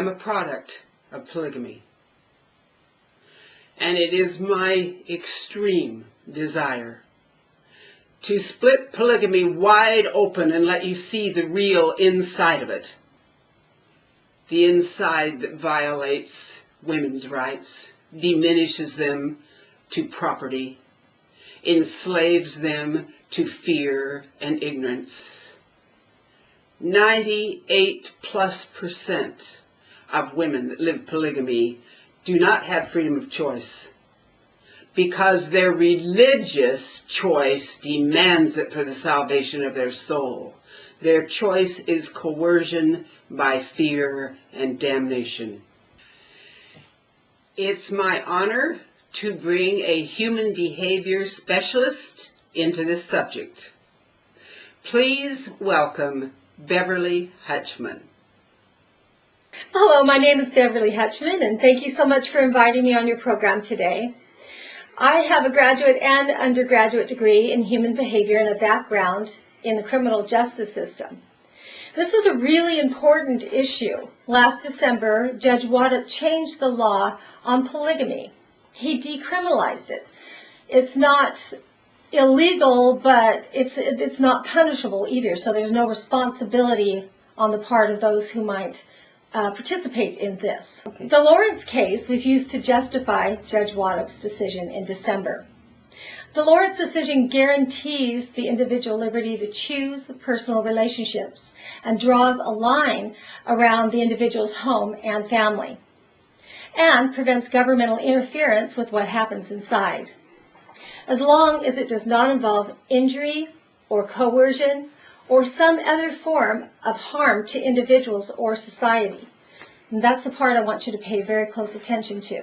am a product of polygamy, and it is my extreme desire to split polygamy wide open and let you see the real inside of it. The inside that violates women's rights, diminishes them to property, enslaves them to fear and ignorance. 98+% of women that live polygamy do not have freedom of choice because their religious choice demands it for the salvation of their soul. Their choice is coercion by fear and damnation. It's my honor to bring a human behavior specialist into this subject. Please welcome Beverly Hutchman. Hello, my name is Beverly Hutchman, and thank you so much for inviting me on your program today. I have a graduate and undergraduate degree in human behavior and a background in the criminal justice system. This is a really important issue. Last December, Judge Waddoup changed the law on polygamy. He decriminalized it. It's not illegal, but it's not punishable either, so there's no responsibility on the part of those who might participate in this. Okay. The Lawrence case was used to justify Judge Waddoup's decision in December. The Lawrence decision guarantees the individual liberty to choose personal relationships and draws a line around the individual's home and family, and prevents governmental interference with what happens inside, as long as it does not involve injury or coercion or some other form of harm to individuals or society. And that's the part I want you to pay very close attention to.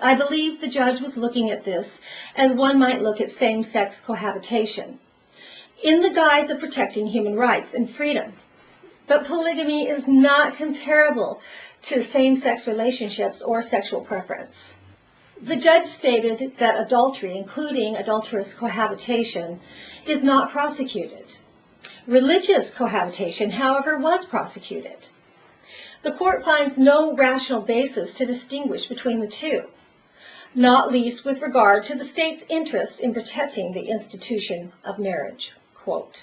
I believe the judge was looking at this as one might look at same-sex cohabitation, in the guise of protecting human rights and freedom. But polygamy is not comparable to same-sex relationships or sexual preference. The judge stated that adultery, including adulterous cohabitation, is not prosecuted. Religious cohabitation, however, was prosecuted. The court finds no rational basis to distinguish between the two, not least with regard to the state's interest in protecting the institution of marriage, quote.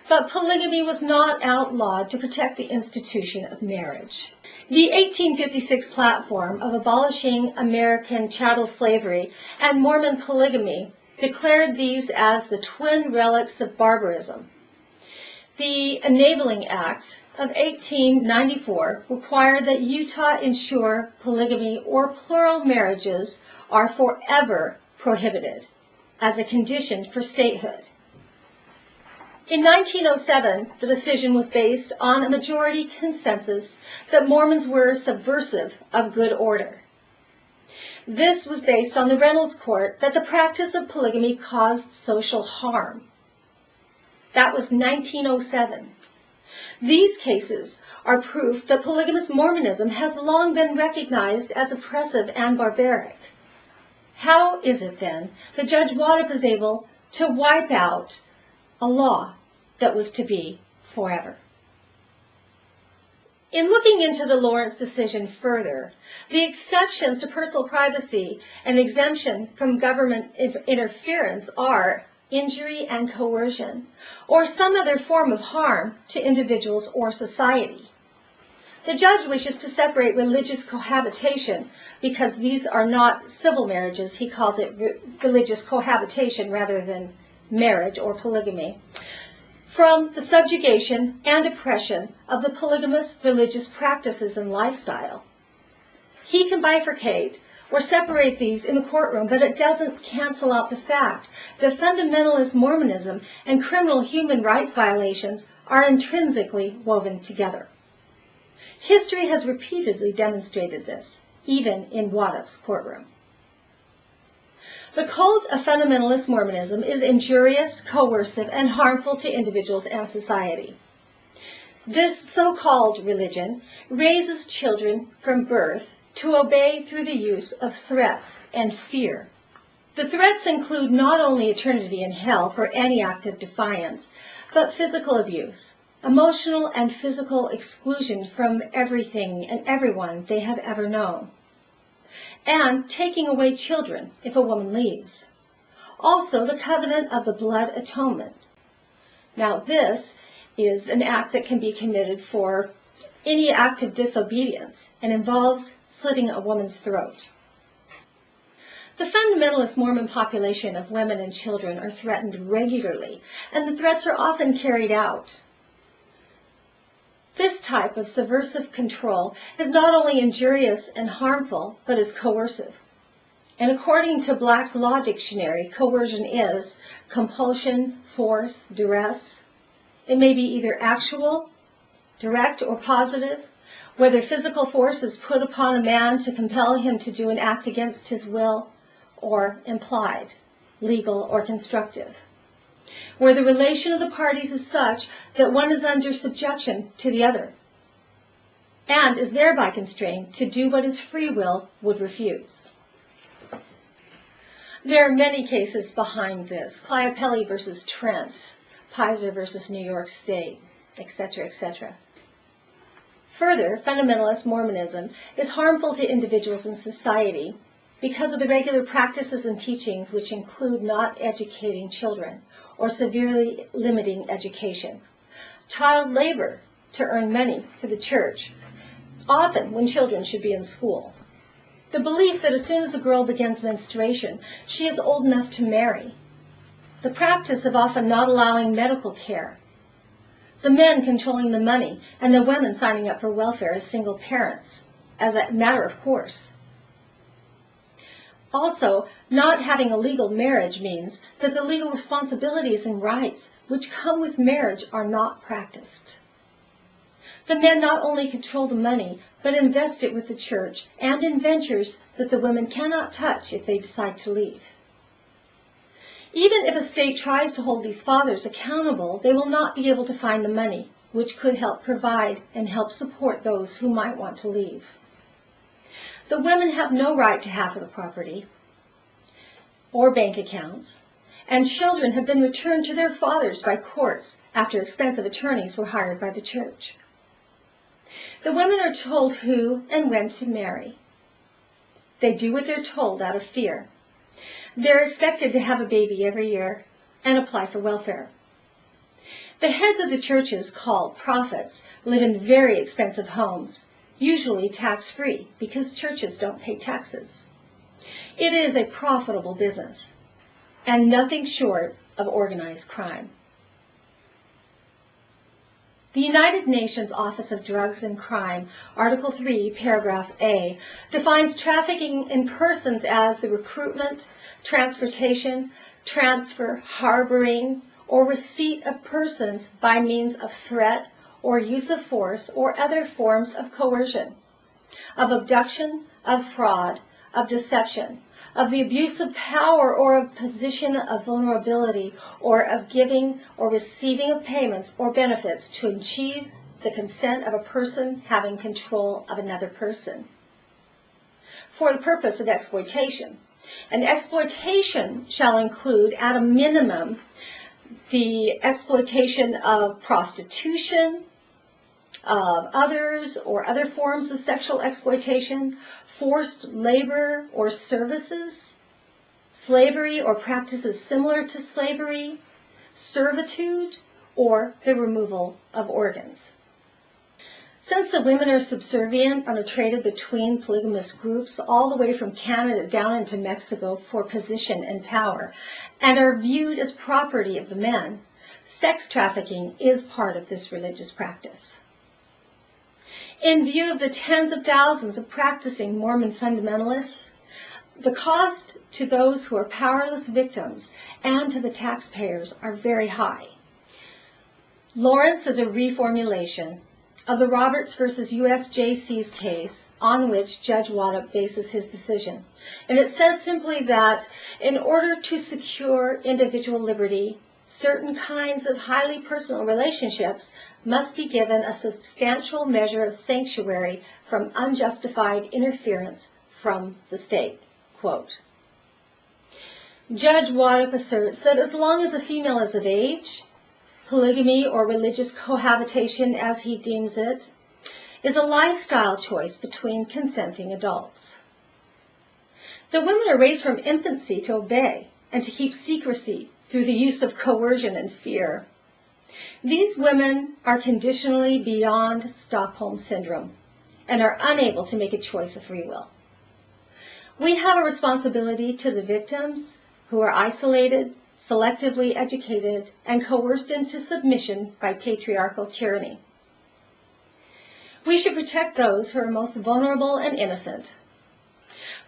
But polygamy was not outlawed to protect the institution of marriage. The 1856 platform of abolishing American chattel slavery and Mormon polygamy declared these as the twin relics of barbarism. The Enabling Act of 1894 required that Utah ensure polygamy or plural marriages are forever prohibited as a condition for statehood. In 1907, the decision was based on a majority consensus that Mormons were subversive of good order. This was based on the Reynolds Court that the practice of polygamy caused social harm. That was 1907. These cases are proof that polygamous Mormonism has long been recognized as oppressive and barbaric. How is it then that Judge Waddoup is able to wipe out a law that was to be forever? In looking into the Lawrence decision further, the exceptions to personal privacy and exemption from government interference are injury and coercion, or some other form of harm to individuals or society. The judge wishes to separate religious cohabitation because these are not civil marriages. He calls it religious cohabitation rather than marriage or polygamy, from the subjugation and oppression of the polygamous religious practices and lifestyle. He can bifurcate or separate these in the courtroom, but it doesn't cancel out the fact that fundamentalist Mormonism and criminal human rights violations are intrinsically woven together. History has repeatedly demonstrated this, even in Waddoup's courtroom. The cult of fundamentalist Mormonism is injurious, coercive, and harmful to individuals and society. This so-called religion raises children from birth to obey through the use of threats and fear. The threats include not only eternity in hell for any act of defiance, but physical abuse, emotional and physical exclusion from everything and everyone they have ever known, and taking away children if a woman leaves. Also, the covenant of the blood atonement. Now, this is an act that can be committed for any act of disobedience and involves slitting a woman's throat. The fundamentalist Mormon population of women and children are threatened regularly, and the threats are often carried out. This type of subversive control is not only injurious and harmful, but is coercive. And according to Black's Law Dictionary, coercion is compulsion, force, duress. It may be either actual, direct, or positive, whether physical force is put upon a man to compel him to do an act against his will, or implied, legal, or constructive, where the relation of the parties is such that one is under subjection to the other, and is thereby constrained to do what his free will would refuse. There are many cases behind this: Cliapelli versus Trent, Pizer versus New York State, etc., etc. Further, fundamentalist Mormonism is harmful to individuals in society because of the regular practices and teachings which include not educating children or severely limiting education, child labor to earn money for the church, often when children should be in school, the belief that as soon as a girl begins menstruation, she is old enough to marry, the practice of often not allowing medical care, the men controlling the money, and the women signing up for welfare as single parents, as a matter of course. Also, not having a legal marriage means that the legal responsibilities and rights which come with marriage are not practiced. The men not only control the money, but invest it with the church and in ventures that the women cannot touch if they decide to leave. Even if a state tries to hold these fathers accountable, they will not be able to find the money, which could help provide and help support those who might want to leave. The women have no right to half of the property or bank accounts, and children have been returned to their fathers by courts after expensive attorneys were hired by the church. The women are told who and when to marry. They do what they're told out of fear. They're expected to have a baby every year and apply for welfare. The heads of the churches, called prophets, live in very expensive homes, usually tax-free, because churches don't pay taxes. It is a profitable business, and nothing short of organized crime. The United Nations Office of Drugs and Crime, Article 3, Paragraph A, defines trafficking in persons as the recruitment, transportation, transfer, harboring, or receipt of persons by means of threat or use of force or other forms of coercion, of abduction, of fraud, of deception, of the abuse of power or of position of vulnerability, or of giving or receiving of payments or benefits to achieve the consent of a person having control of another person, for the purpose of exploitation. And exploitation shall include, at a minimum, the exploitation of prostitution, of others, or other forms of sexual exploitation, forced labor or services, slavery or practices similar to slavery, servitude, or the removal of organs. Since the women are subservient and are traded between polygamous groups all the way from Canada down into Mexico for position and power, and are viewed as property of the men, sex trafficking is part of this religious practice. In view of the tens of thousands of practicing Mormon fundamentalists, the cost to those who are powerless victims and to the taxpayers are very high. Lawrence is a reformulation of the Roberts versus USJC's case on which Judge Waddoup bases his decision. And it says simply that in order to secure individual liberty, certain kinds of highly personal relationships must be given a substantial measure of sanctuary from unjustified interference from the state. Quote, Judge Waddoup asserts that as long as a female is of age, polygamy, or religious cohabitation as he deems it, is a lifestyle choice between consenting adults. The women are raised from infancy to obey and to keep secrecy through the use of coercion and fear. These women are conditionally beyond Stockholm Syndrome and are unable to make a choice of free will. We have a responsibility to the victims who are isolated, selectively educated, and coerced into submission by patriarchal tyranny. We should protect those who are most vulnerable and innocent.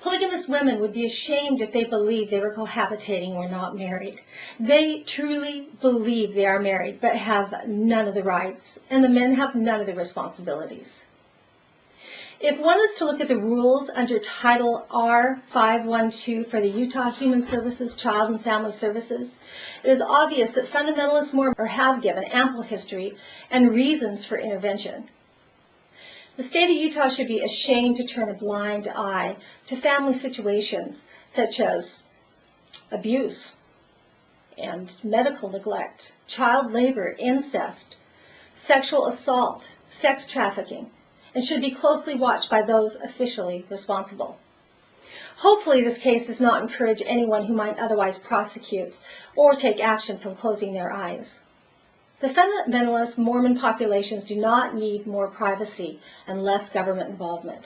Polygamous women would be ashamed if they believed they were cohabitating or not married. They truly believe they are married but have none of the rights, and the men have none of the responsibilities. If one is to look at the rules under Title R512 for the Utah Human Services Child and Family Services, it is obvious that fundamentalist Mormons have given ample history and reasons for intervention. The state of Utah should be ashamed to turn a blind eye to family situations such as abuse and medical neglect, child labor, incest, sexual assault, sex trafficking, and should be closely watched by those officially responsible. Hopefully this case does not encourage anyone who might otherwise prosecute or take action from closing their eyes. The fundamentalist Mormon populations do not need more privacy and less government involvement.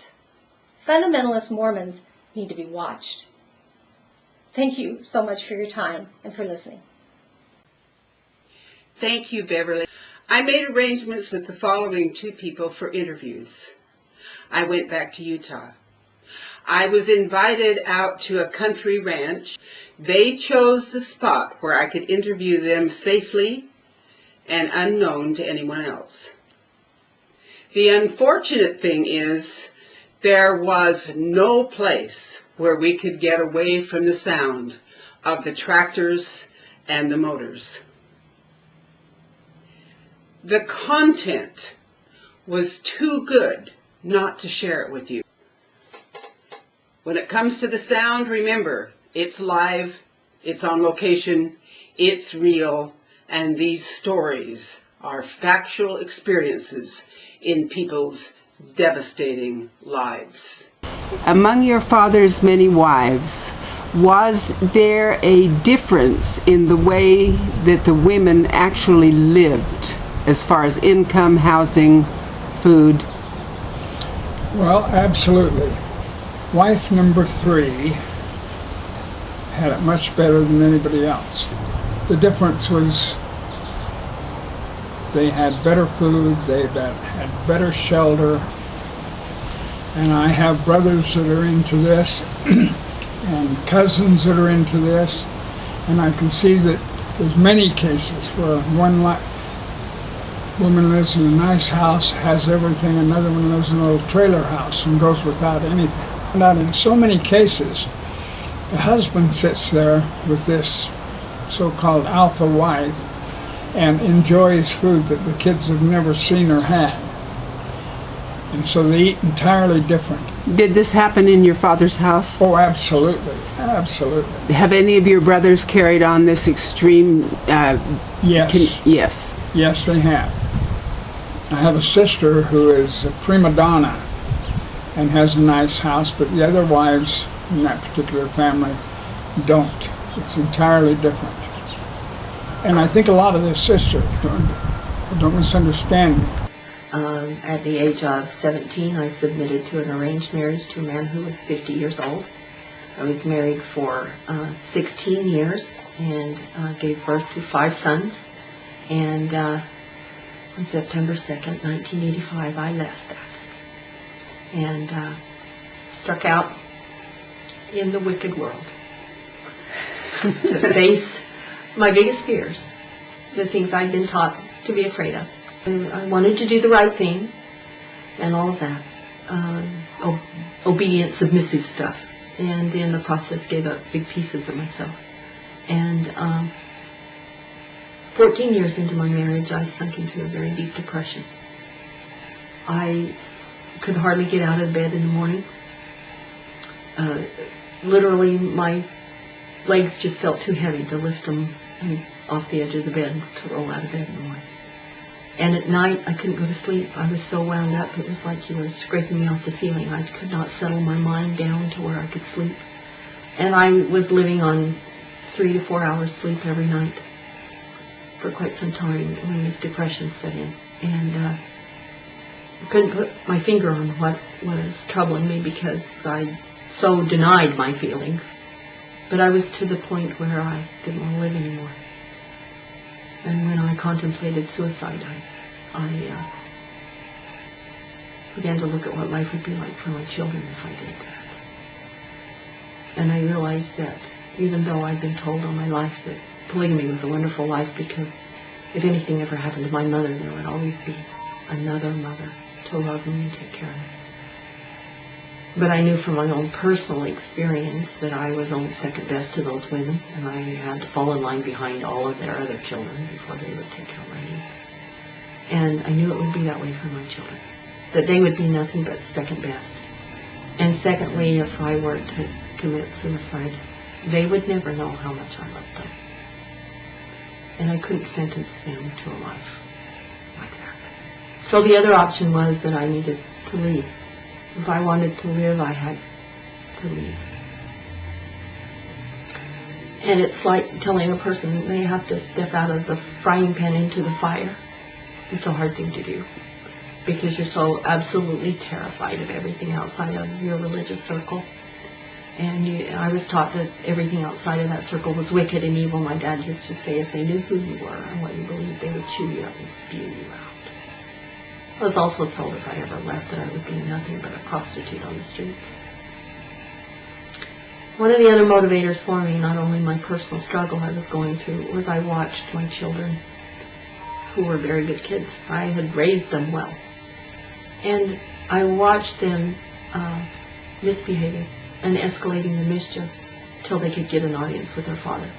Fundamentalist Mormons need to be watched. Thank you so much for your time and for listening. Thank you, Beverly. I made arrangements with the following two people for interviews. I went back to Utah. I was invited out to a country ranch. They chose the spot where I could interview them safely and unknown to anyone else. The unfortunate thing is there was no place where we could get away from the sound of the tractors and the motors. The content was too good not to share it with you. When it comes to the sound, remember, it's live, it's on location, it's real, and these stories are factual experiences in people's devastating lives. Among your father's many wives, was there a difference in the way that the women actually lived as far as income, housing, food? Well, absolutely. Wife number 3 had it much better than anybody else. The difference was they had better food, they had better shelter, and I have brothers that are into this and cousins that are into this, and I can see that there's many cases where one woman lives in a nice house, has everything, another one lives in a little trailer house and goes without anything. And in so many cases, the husband sits there with this so-called alpha wife and enjoys food that the kids have never seen or had. And so they eat entirely different. Did this happen in your father's house? Oh, absolutely. Absolutely. Have any of your brothers carried on this extreme? Yes. Yes. Yes, they have. I have a sister who is a prima donna and has a nice house, but the other wives in that particular family don't. It's entirely different. And I think a lot of their sisters, don't misunderstand me. At the age of 17, I submitted to an arranged marriage to a man who was 50 years old. I was married for 16 years and gave birth to 5 sons. And on September 2nd, 1985, I left that and struck out in the wicked world to face my biggest fears, the things I'd been taught to be afraid of. I wanted to do the right thing and all of that, obedient, submissive stuff, and in the process gave up big pieces of myself. And 14 years into my marriage, I sunk into a very deep depression. I could hardly get out of bed in the morning. Literally, my legs just felt too heavy to lift them off the edge of the bed to roll out of bed in the morning. And at night, I couldn't go to sleep. I was so wound up, it was like you were scraping me off the ceiling. I could not settle my mind down to where I could sleep. And I was living on 3 to 4 hours sleep every night for quite some time when this depression set in. And I couldn't put my finger on what was troubling me because I so denied my feelings. But I was to the point where I didn't want to live anymore. And when I contemplated suicide, I began to look at what life would be like for my children if I did that. And I realized that even though I'd been told all my life that polygamy was a wonderful life because if anything ever happened to my mother, there would always be another mother to love me and take care of me. But I knew from my own personal experience that I was only second best to those women, and I had to fall in line behind all of their other children before they would take care of my needs. And I knew it would be that way for my children, that they would be nothing but second best. And secondly, if I were to commit suicide, they would never know how much I loved them. And I couldn't sentence them to a life like that. So the other option was that I needed to leave. If I wanted to live, I had to leave. And it's like telling a person they have to step out of the frying pan into the fire. It's a hard thing to do because you're so absolutely terrified of everything outside of your religious circle. And I was taught that everything outside of that circle was wicked and evil. My dad used to say if they knew who you were and what you believed, they would chew you up and spew you out. I was also told if I ever left that I would be nothing but a prostitute on the streets. One of the other motivators for me, not only my personal struggle I was going through, was I watched my children, who were very good kids. I had raised them well. And I watched them misbehaving and escalating the mischief till they could get an audience with their father.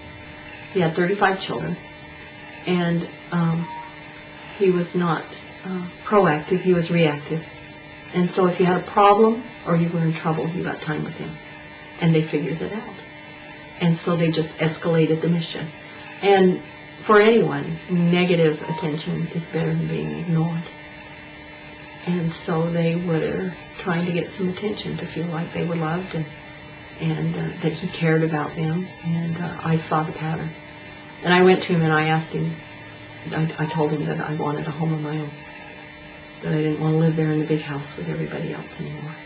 He had 35 children, and he was not proactive, he was reactive. And so if you had a problem or you were in trouble, you got time with him. And they figured it out. And so they just escalated the mission. And for anyone, negative attention is better than being ignored. And so they were trying to get some attention, to feel like they were loved and that he cared about them. And I saw the pattern. And I went to him and I asked him, I told him that I wanted a home of my own, that I didn't want to live there in the big house with everybody else anymore.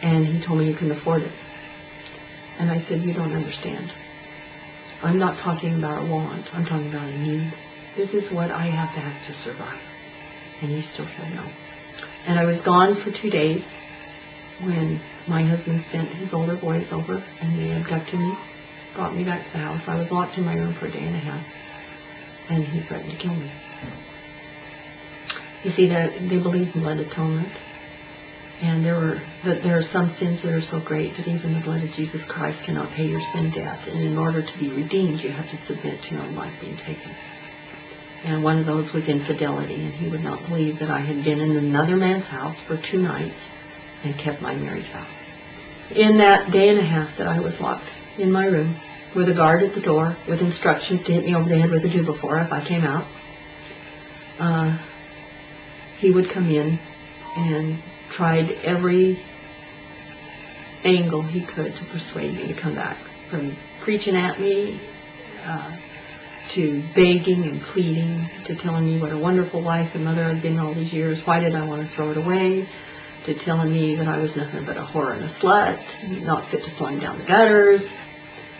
And he told me he couldn't afford it. And I said, you don't understand. I'm not talking about a want. I'm talking about a need. This is what I have to have to survive. And he still said no. And I was gone for 2 days when my husband sent his older boys over and they abducted me, brought me back to the house. I was locked in my room for a day and a half. And he threatened to kill me. You see, that they believe in blood atonement. And there are some sins that are so great that even the blood of Jesus Christ cannot pay your sin debt. And in order to be redeemed, you have to submit to your own life being taken. And one of those was infidelity. And he would not believe that I had been in another man's house for 2 nights and kept my marriage vow. In that day and a half that I was locked in my room with a guard at the door with instructions to hit me over the head with a 2x4 if I came out, he would come in and tried every angle he could to persuade me to come back, from preaching at me to begging and pleading, to telling me what a wonderful wife and mother I'd been all these years, why did I want to throw it away, to telling me that I was nothing but a whore and a slut, not fit to slide down the gutters.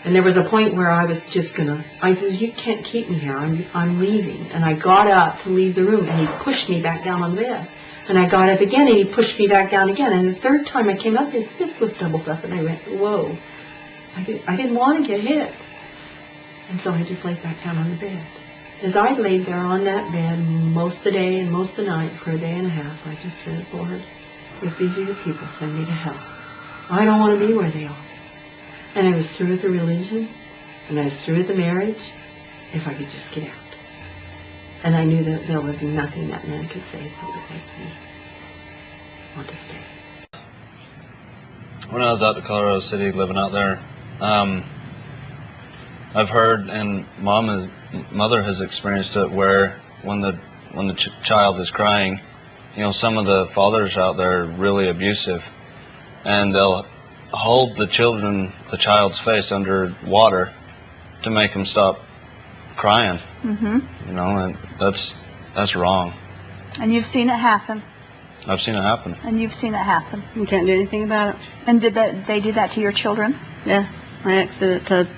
And there was a point where I was just I said, you can't keep me here, I'm leaving. And I got up to leave the room and he pushed me back down on the bed. And I got up again and he pushed me back down again. And the third time I came up, his fist was doubled up and I went, whoa, I didn't want to get hit. And so I just laid back down on the bed. As I laid there on that bed most of the day and most of the night for a day and a half, I just said, Lord, if these are your people, send me to hell. I don't want to be where they are. And I was through with the religion, and I was through with the marriage, if I could just get out. And I knew that there was nothing that man could say that would make me want to stay. When I was out to Colorado City living out there, I've heard, and mother has experienced it, where when the child is crying, you know, some of the fathers out there are really abusive, and they'll hold the child's face under water to make them stop crying. You know, and that's wrong. And you've seen it happen. I've seen it happen. And you've seen it happen. You can't do anything about it. And did they do that to your children? Yeah, I acted it to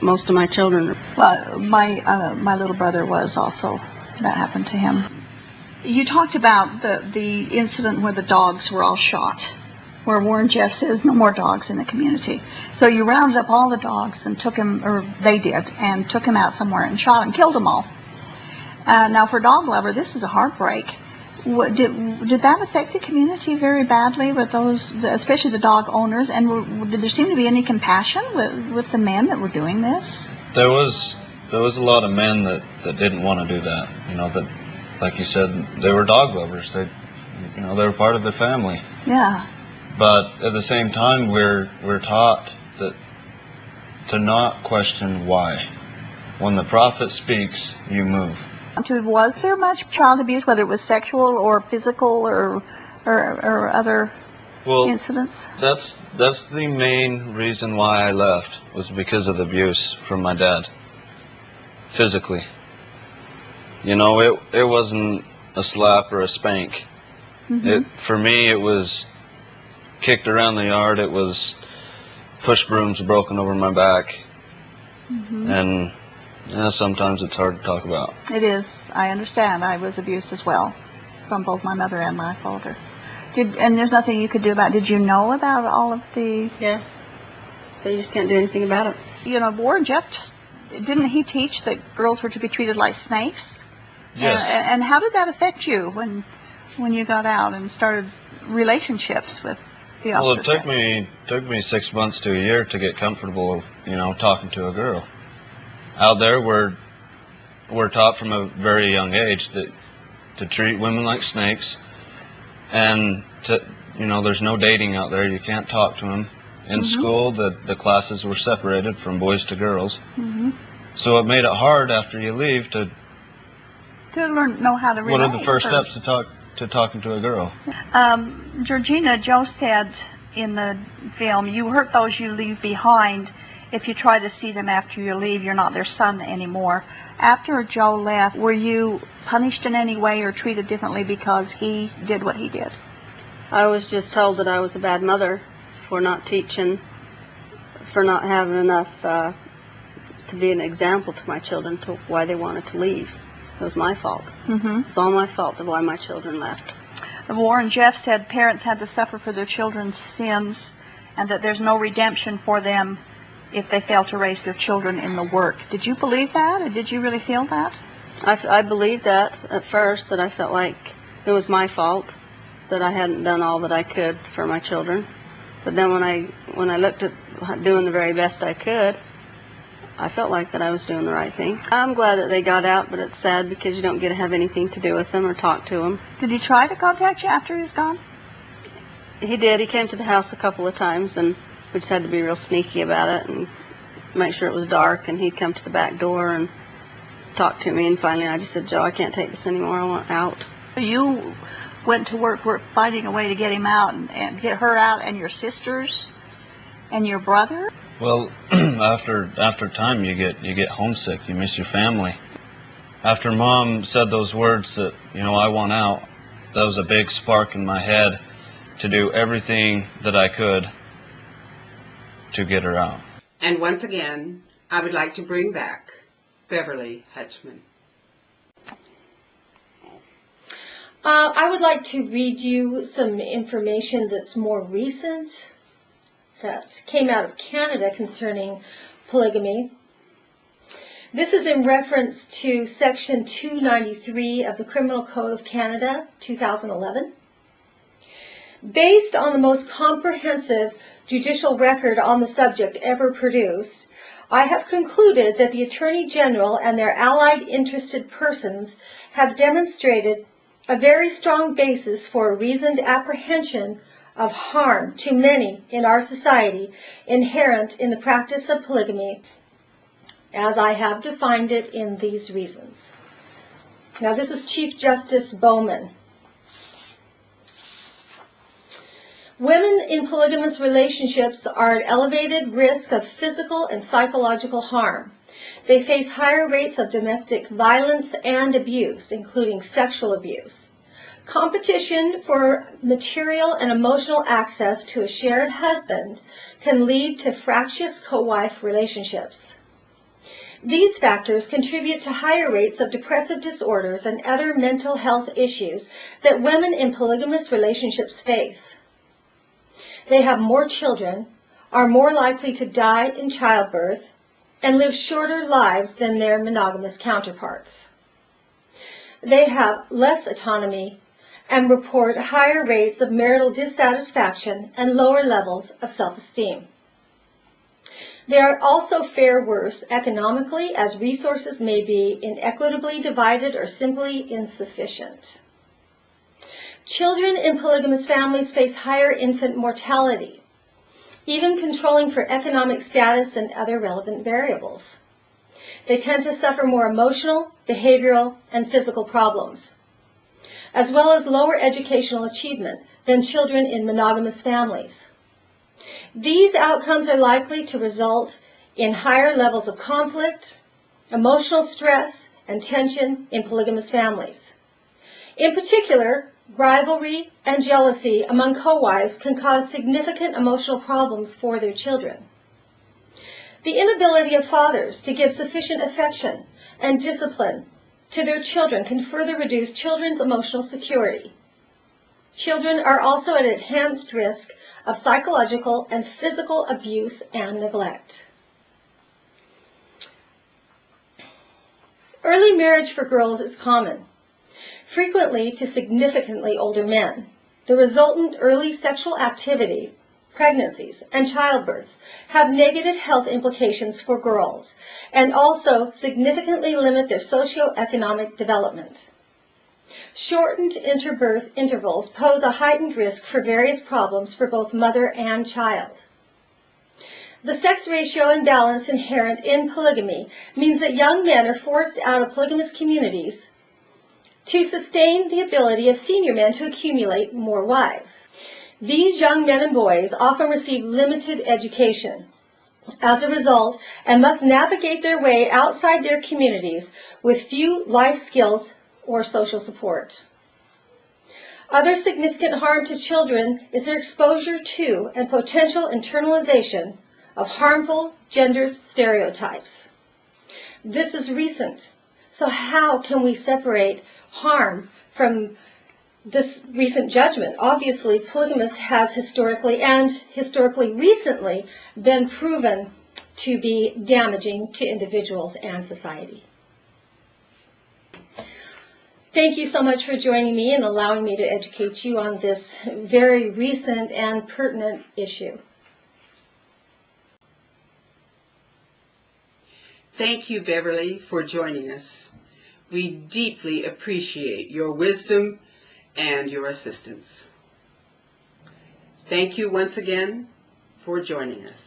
most of my children. Well, my little brother was also, that happened to him. You talked about the incident where the dogs were all shot, where Warren Jeff says no more dogs in the community. So you rounded up all the dogs and took him, or they did, and took him out somewhere and shot and killed them all. Now for Dog Lover, this is a heartbreak. Did that affect the community very badly with those, especially the dog owners? And did there seem to be any compassion with the men that were doing this? There was a lot of men that didn't want to do that. You know, that, like you said, they were dog lovers. They were part of their family. Yeah. But at the same time, we're taught that to not question why. When the prophet speaks, you move. Was there much child abuse, whether it was sexual or physical or other incidents? That's the main reason why I left, was because of the abuse from my dad, physically. You know, it wasn't a slap or a spank. For me, it was kicked around the yard. It was push brooms broken over my back, and sometimes it's hard to talk about. It is. I understand. I was abused as well, from both my mother and my father. And there's nothing you could do about it. Did you know about all of the... Yeah. But you just can't do anything about it. You know, Warren Jeff, didn't he teach that girls were to be treated like snakes? Yes. And how did that affect you when you got out and started relationships with the officers? Well, it took me 6 months to a year to get comfortable, you know, talking to a girl. Out there, we're taught from a very young age that to treat women like snakes, and there's no dating out there. You can't talk to them. In school, the classes were separated from boys to girls, so it made it hard after you leave to know how to relate. What are the first steps to talking to a girl? Georgina, Joe said in the film, "You hurt those you leave behind. If you try to see them after you leave, you're not their son anymore." After Joe left, were you punished in any way or treated differently because he did what he did? I was just told that I was a bad mother for not teaching, for not having enough to be an example to my children to why they wanted to leave. It was my fault. It's all my fault of why my children left. Warren Jeff said parents had to suffer for their children's sins and that there's no redemption for them if they fail to raise their children in the work. Did you believe that, or did you really feel that? I believed that at first, that I felt like it was my fault, that I hadn't done all that I could for my children. But then when I looked at doing the very best I could, I felt like that I was doing the right thing. I'm glad that they got out, but it's sad because you don't get to have anything to do with them or talk to them. Did he try to contact you after he was gone? He did. He came to the house a couple of times, and we just had to be real sneaky about it and make sure it was dark, and he'd come to the back door and talk to me, and finally I just said, "Joe, I can't take this anymore. I want out." You went to work finding a way to get him out and get her out, and your sisters and your brother? Well, after time you get homesick. You miss your family. After Mom said those words that, I want out, that was a big spark in my head to do everything that I could to get her out. And once again, I would like to bring back Beverly Hutchman. I would like to read you some information that's more recent that came out of Canada concerning polygamy. This is in reference to Section 293 of the Criminal Code of Canada, 2011. Based on the most comprehensive judicial record on the subject ever produced, I have concluded that the Attorney General and their allied interested persons have demonstrated a very strong basis for a reasoned apprehension of harm to many in our society inherent in the practice of polygamy, as I have defined it in these reasons. Now, this is Chief Justice Baumann. Women in polygamous relationships are at elevated risk of physical and psychological harm. They face higher rates of domestic violence and abuse, including sexual abuse. Competition for material and emotional access to a shared husband can lead to fractious co-wife relationships. These factors contribute to higher rates of depressive disorders and other mental health issues that women in polygamous relationships face. They have more children, are more likely to die in childbirth, and live shorter lives than their monogamous counterparts. They have less autonomy and report higher rates of marital dissatisfaction and lower levels of self-esteem. They are also fare worse economically, as resources may be inequitably divided or simply insufficient. Children in polygamous families face higher infant mortality, even controlling for economic status and other relevant variables. They tend to suffer more emotional, behavioral, and physical problems, as well as lower educational achievement than children in monogamous families. These outcomes are likely to result in higher levels of conflict, emotional stress, and tension in polygamous families. In particular, rivalry and jealousy among co-wives can cause significant emotional problems for their children. The inability of fathers to give sufficient affection and discipline to their children can further reduce children's emotional security. Children are also at enhanced risk of psychological and physical abuse and neglect. Early marriage for girls is common, frequently to significantly older men. The resultant early sexual activity, pregnancies, and childbirth have negative health implications for girls and also significantly limit their socioeconomic development. Shortened interbirth intervals pose a heightened risk for various problems for both mother and child. The sex ratio imbalance inherent in polygamy means that young men are forced out of polygamous communities to sustain the ability of senior men to accumulate more wives. These young men and boys often receive limited education as a result and must navigate their way outside their communities with few life skills or social support. Other significant harm to children is their exposure to and potential internalization of harmful gender stereotypes. This is recent, so how can we separate harm from this recent judgment? Obviously, polygamy has historically recently been proven to be damaging to individuals and society. Thank you so much for joining me and allowing me to educate you on this very recent and pertinent issue. Thank you, Beverly, for joining us. We deeply appreciate your wisdom and your assistance. Thank you once again for joining us.